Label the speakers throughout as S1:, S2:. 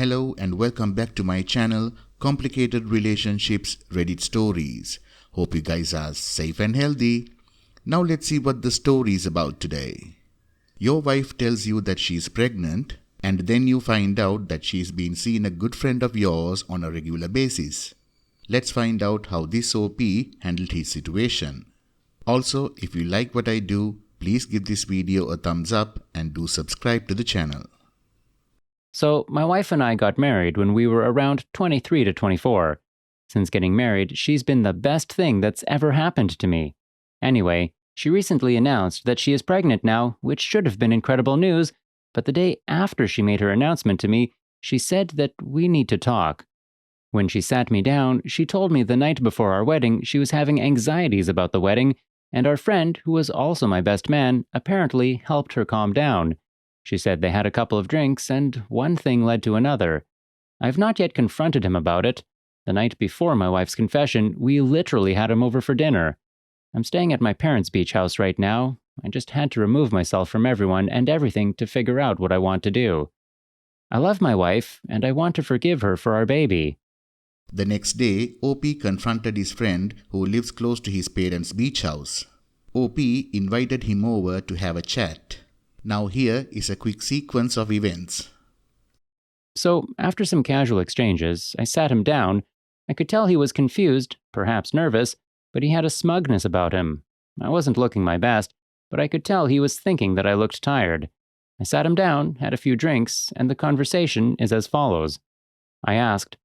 S1: Hello and welcome back to my channel, Complicated Relationships Reddit Stories. Hope you guys are safe and healthy. Now let's see what the story is about today. Your wife tells you that she's pregnant, and then you find out that she's been seeing a good friend of yours on a regular basis. Let's find out how this OP handled his situation. Also, if you like what I do, please give this video a thumbs up and do subscribe to the channel.
S2: So, my wife and I got married when we were around 23 to 24. Since getting married, she's been the best thing that's ever happened to me. Anyway, she recently announced that she is pregnant now, which should have been incredible news, but the day after she made her announcement to me, she said that we need to talk. When she sat me down, she told me the night before our wedding she was having anxieties about the wedding, and our friend, who was also my best man, apparently helped her calm down. She said they had a couple of drinks, and one thing led to another. I've not yet confronted him about it. The night before my wife's confession, we literally had him over for dinner. I'm staying at my parents' beach house right now. I just had to remove myself from everyone and everything to figure out what I want to do. I love my wife, and I want to forgive her for our baby.
S1: The next day, OP confronted his friend who lives close to his parents' beach house. OP invited him over to have a chat. Now here is a quick sequence of events.
S2: So, after some casual exchanges, I sat him down. I could tell he was confused, perhaps nervous, but he had a smugness about him. I wasn't looking my best, but I could tell he was thinking that I looked tired. I sat him down, had a few drinks, and the conversation is as follows. I asked,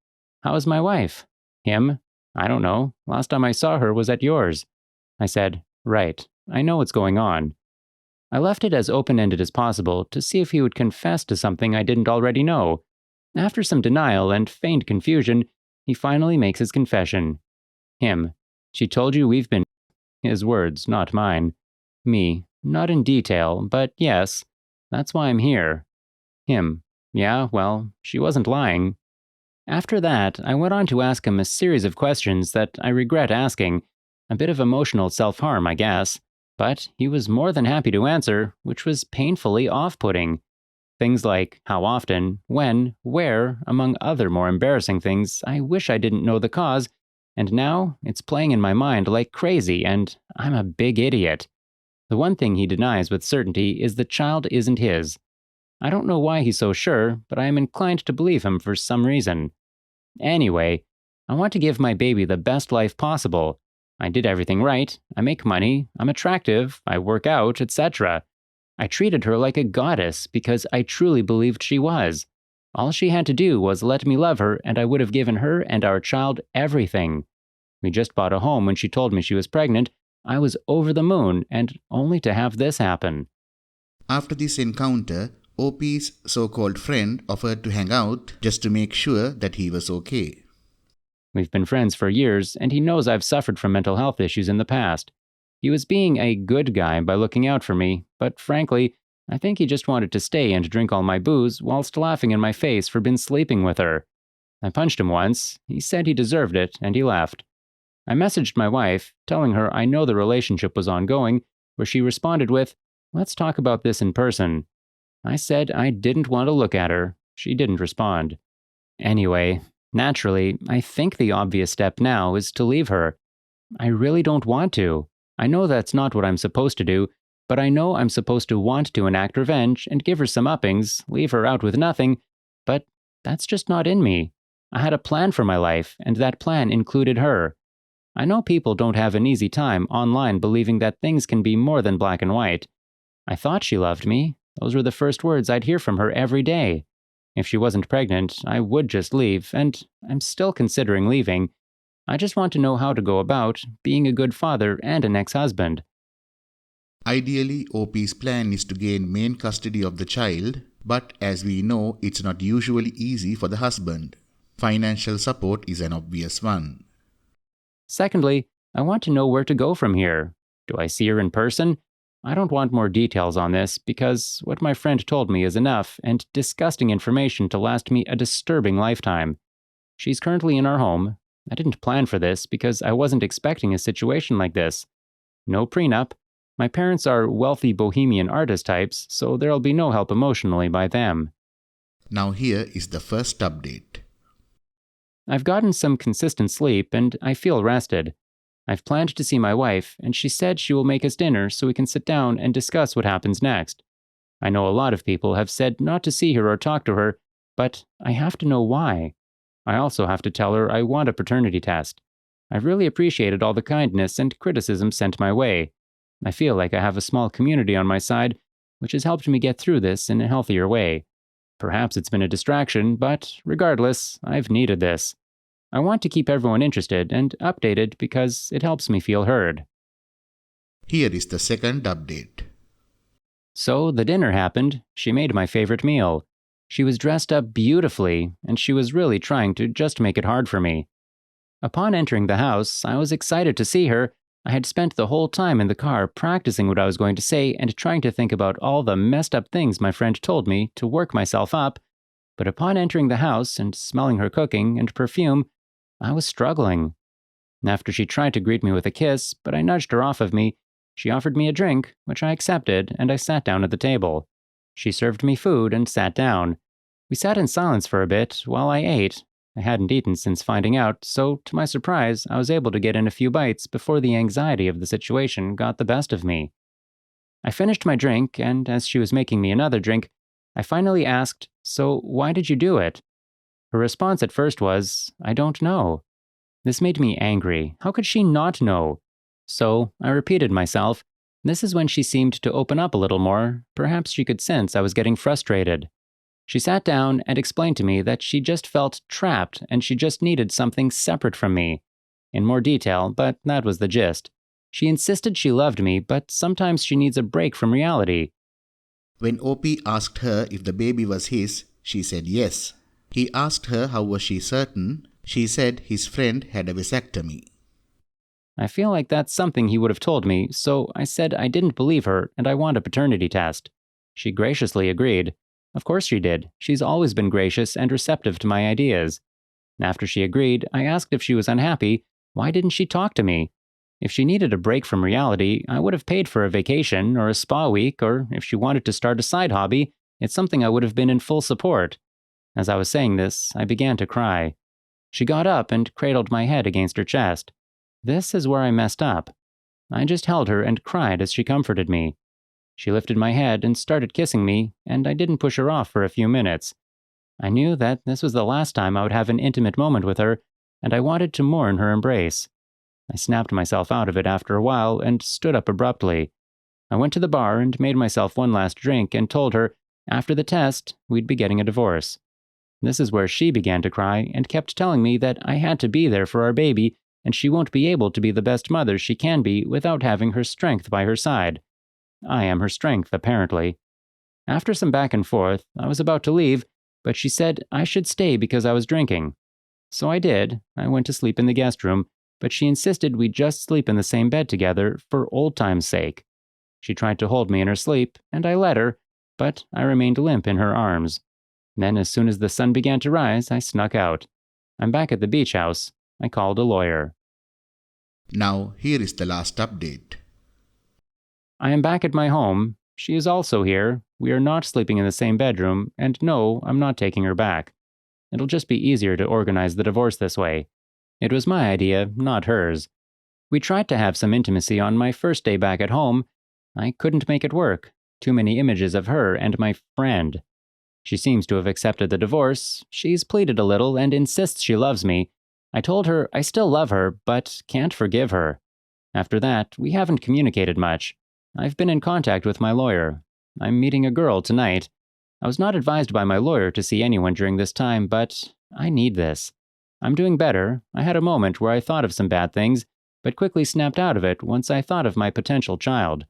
S2: "How is my wife?" Him, "I don't know. Last time I saw her was at yours." I said, "Right. I know what's going on." I left it as open-ended as possible to see if he would confess to something I didn't already know. After some denial and feigned confusion, he finally makes his confession. Him, "She told you we've been..." His words, not mine. Me, "Not in detail, but yes. That's why I'm here." Him, "Yeah, well, she wasn't lying." After that, I went on to ask him a series of questions that I regret asking. A bit of emotional self-harm, I guess. But he was more than happy to answer, which was painfully off-putting. Things like how often, when, where, among other more embarrassing things I wish I didn't know the cause, and now it's playing in my mind like crazy and I'm a big idiot. The one thing he denies with certainty is the child isn't his. I don't know why he's so sure, but I am inclined to believe him for some reason. Anyway, I want to give my baby the best life possible. I did everything right. I make money, I'm attractive, I work out, etc. I treated her like a goddess because I truly believed she was. All she had to do was let me love her, and I would have given her and our child everything. We just bought a home when she told me she was pregnant. I was over the moon, and only to have this happen.
S1: After this encounter, OP's so-called friend offered to hang out just to make sure that he was okay.
S2: We've been friends for years, and he knows I've suffered from mental health issues in the past. He was being a good guy by looking out for me, but frankly, I think he just wanted to stay and drink all my booze whilst laughing in my face for been sleeping with her. I punched him once, he said he deserved it, and he left. I messaged my wife, telling her I know the relationship was ongoing, where she responded with, "Let's talk about this in person." I said I didn't want to look at her. She didn't respond. Anyway, naturally, I think the obvious step now is to leave her. I really don't want to. I know that's not what I'm supposed to do, but I know I'm supposed to want to enact revenge and give her some uppings, leave her out with nothing, but that's just not in me. I had a plan for my life, and that plan included her. I know people don't have an easy time online believing that things can be more than black and white. I thought she loved me. Those were the first words I'd hear from her every day. If she wasn't pregnant, I would just leave, and I'm still considering leaving. I just want to know how to go about being a good father and an ex-husband.
S1: Ideally, OP's plan is to gain main custody of the child, but as we know, it's not usually easy for the husband. Financial support is an obvious one.
S2: Secondly, I want to know where to go from here. Do I see her in person? I don't want more details on this because what my friend told me is enough and disgusting information to last me a disturbing lifetime. She's currently in our home. I didn't plan for this because I wasn't expecting a situation like this. No prenup. My parents are wealthy bohemian artist types, so there'll be no help emotionally by them.
S1: Now here is the first update.
S2: I've gotten some consistent sleep and I feel rested. I've planned to see my wife, and she said she will make us dinner so we can sit down and discuss what happens next. I know a lot of people have said not to see her or talk to her, but I have to know why. I also have to tell her I want a paternity test. I've really appreciated all the kindness and criticism sent my way. I feel like I have a small community on my side, which has helped me get through this in a healthier way. Perhaps it's been a distraction, but regardless, I've needed this. I want to keep everyone interested and updated because it helps me feel heard.
S1: Here is the second update.
S2: So the dinner happened. She made my favorite meal. She was dressed up beautifully, and she was really trying to just make it hard for me. Upon entering the house, I was excited to see her. I had spent the whole time in the car practicing what I was going to say and trying to think about all the messed up things my friend told me to work myself up. But upon entering the house and smelling her cooking and perfume, I was struggling. After she tried to greet me with a kiss, but I nudged her off of me, she offered me a drink, which I accepted, and I sat down at the table. She served me food and sat down. We sat in silence for a bit while I ate. I hadn't eaten since finding out, so to my surprise, I was able to get in a few bites before the anxiety of the situation got the best of me. I finished my drink, and as she was making me another drink, I finally asked, "So why did you do it?" Her response at first was, "I don't know." This made me angry. How could she not know? So I repeated myself. This is when she seemed to open up a little more. Perhaps she could sense I was getting frustrated. She sat down and explained to me that she just felt trapped and she just needed something separate from me. In more detail, but that was the gist. She insisted she loved me, but sometimes she needs a break from reality.
S1: When OP asked her if the baby was his, she said yes. He asked her how was she certain. She said his friend had a vasectomy.
S2: I feel like that's something he would have told me, so I said I didn't believe her and I want a paternity test. She graciously agreed. Of course she did. She's always been gracious and receptive to my ideas. After she agreed, I asked if she was unhappy. Why didn't she talk to me? If she needed a break from reality, I would have paid for a vacation or a spa week, or if she wanted to start a side hobby, it's something I would have been in full support. As I was saying this, I began to cry. She got up and cradled my head against her chest. This is where I messed up. I just held her and cried as she comforted me. She lifted my head and started kissing me, and I didn't push her off for a few minutes. I knew that this was the last time I would have an intimate moment with her, and I wanted to mourn her embrace. I snapped myself out of it after a while and stood up abruptly. I went to the bar and made myself one last drink and told her, after the test, we'd be getting a divorce. This is where she began to cry and kept telling me that I had to be there for our baby, and she won't be able to be the best mother she can be without having her strength by her side. I am her strength, apparently. After some back and forth, I was about to leave, but she said I should stay because I was drinking. So I did. I went to sleep in the guest room, but she insisted we just sleep in the same bed together for old time's sake. She tried to hold me in her sleep, and I let her, but I remained limp in her arms. Then, as soon as the sun began to rise, I snuck out. I'm back at the beach house. I called a lawyer.
S1: Now, here is the last update.
S2: I am back at my home. She is also here. We are not sleeping in the same bedroom, and no, I'm not taking her back. It'll just be easier to organize the divorce this way. It was my idea, not hers. We tried to have some intimacy on my first day back at home. I couldn't make it work. Too many images of her and my friend. She seems to have accepted the divorce. She's pleaded a little and insists she loves me. I told her I still love her, but can't forgive her. After that, we haven't communicated much. I've been in contact with my lawyer. I'm meeting a girl tonight. I was not advised by my lawyer to see anyone during this time, but I need this. I'm doing better. I had a moment where I thought of some bad things, but quickly snapped out of it once I thought of my potential child.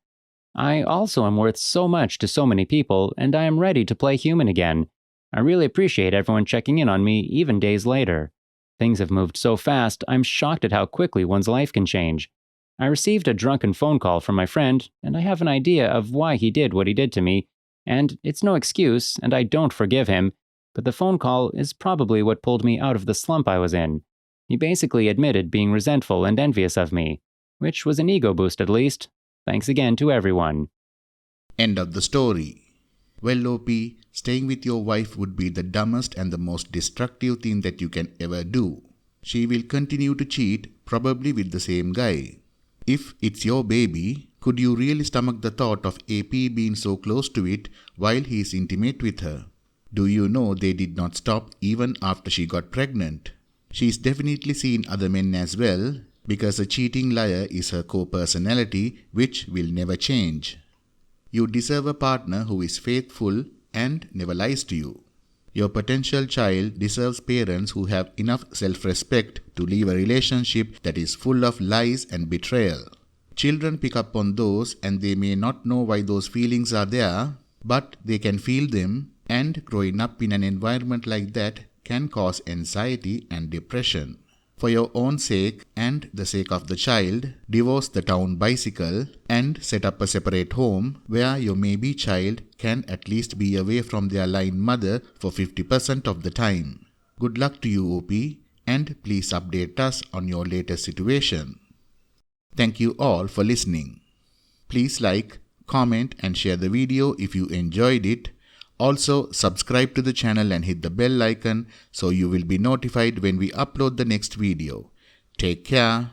S2: I also am worth so much to so many people, and I am ready to play human again. I really appreciate everyone checking in on me, even days later. Things have moved so fast, I'm shocked at how quickly one's life can change. I received a drunken phone call from my friend, and I have an idea of why he did what he did to me, and it's no excuse, and I don't forgive him, but the phone call is probably what pulled me out of the slump I was in. He basically admitted being resentful and envious of me, which was an ego boost at least. Thanks again to everyone.
S1: End of the story. Well, OP, staying with your wife would be the dumbest and the most destructive thing that you can ever do. She will continue to cheat, probably with the same guy. If it's your baby, could you really stomach the thought of AP being so close to it while he is intimate with her? Do you know they did not stop even after she got pregnant? She's definitely seen other men as well, because a cheating liar is her core personality, which will never change. You deserve a partner who is faithful and never lies to you. Your potential child deserves parents who have enough self-respect to leave a relationship that is full of lies and betrayal. Children pick up on those, and they may not know why those feelings are there, but they can feel them, and growing up in an environment like that can cause anxiety and depression. For your own sake and the sake of the child, divorce the town bicycle and set up a separate home where your maybe child can at least be away from their lying mother for 50% of the time. Good luck to you, OP, and please update us on your latest situation. Thank you all for listening. Please like, comment and share the video if you enjoyed it. Also, subscribe to the channel and hit the bell icon so you will be notified when we upload the next video. Take care.